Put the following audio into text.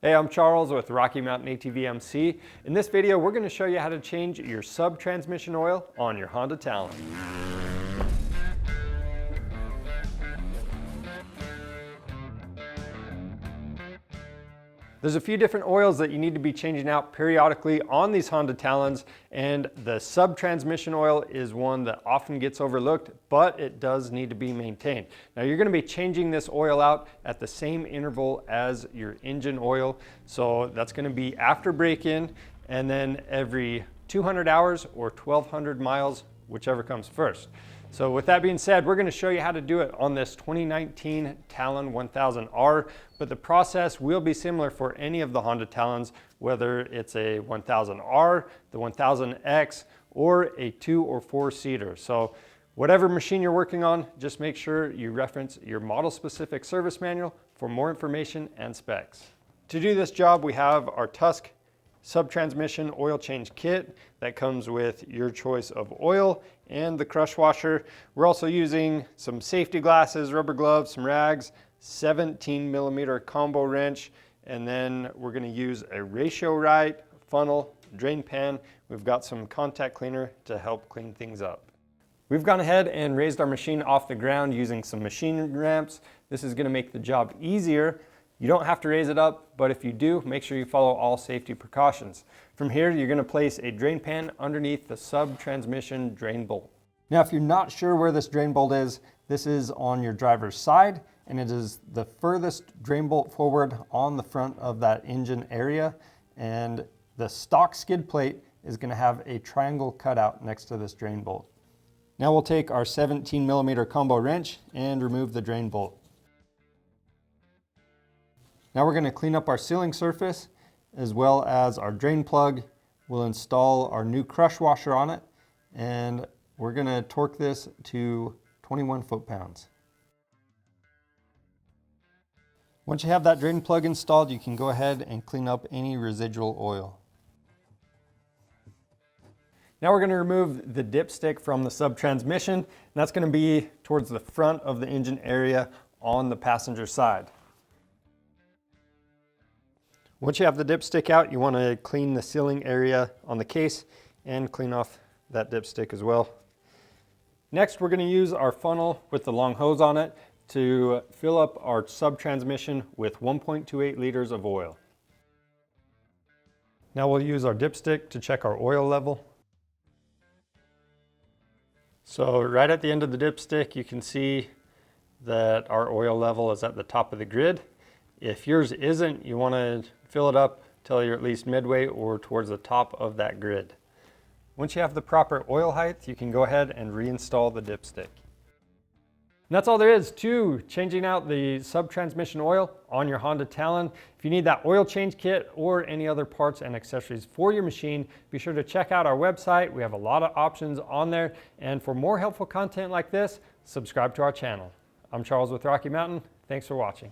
Hey, I'm Charles with Rocky Mountain ATV MC. In this video, we're going to show you how to change your sub-transmission oil on your Honda Talon. There's a few different oils that you need to be changing out periodically on these Honda Talons, and the sub-transmission oil is one that often gets overlooked, but it does need to be maintained. Now you're going to be changing this oil out at the same interval as your engine oil, so that's going to be after break-in and then every 200 hours or 1,200 miles, whichever comes first. So with that being said, we're going to show you how to do it on this 2019 Talon 1000R, but the process will be similar for any of the Honda Talons, whether it's a 1000R, the 1000X, or a 2 or 4 seater. So whatever machine you're working on, just make sure you reference your model specific service manual for more information and specs. To do this job, we have our Tusk sub-transmission oil change kit that comes with your choice of oil and the crush washer. We're also using some safety glasses, rubber gloves, some rags, 17mm combo wrench, and then we're going to use a ratio right, funnel, drain pan. We've got some contact cleaner to help clean things up. We've gone ahead and raised our machine off the ground using some machine ramps. This is going to make the job easier. You don't have to raise it up, but if you do, make sure you follow all safety precautions. From here, you're going to place a drain pan underneath the sub-transmission drain bolt. Now, if you're not sure where this drain bolt is, this is on your driver's side, and it is the furthest drain bolt forward on the front of that engine area, and the stock skid plate is going to have a triangle cutout next to this drain bolt. Now we'll take our 17mm combo wrench and remove the drain bolt. Now we're going to clean up our sealing surface as well as our drain plug. We'll install our new crush washer on it, and we're going to torque this to 21 foot-pounds. Once you have that drain plug installed, you can go ahead and clean up any residual oil. Now we're going to remove the dipstick from the sub-transmission, and that's going to be towards the front of the engine area on the passenger side. Once you have the dipstick out, you want to clean the sealing area on the case and clean off that dipstick as well. Next, we're going to use our funnel with the long hose on it to fill up our sub-transmission with 1.28 liters of oil. Now we'll use our dipstick to check our oil level. So right at the end of the dipstick, you can see that our oil level is at the top of the grid. If yours isn't, you want to fill it up till you're at least midway or towards the top of that grid. Once you have the proper oil height, you can go ahead and reinstall the dipstick. And that's all there is to changing out the sub-transmission oil on your Honda Talon. If you need that oil change kit or any other parts and accessories for your machine, be sure to check out our website. We have a lot of options on there. And for more helpful content like this, subscribe to our channel. I'm Charles with Rocky Mountain. Thanks for watching.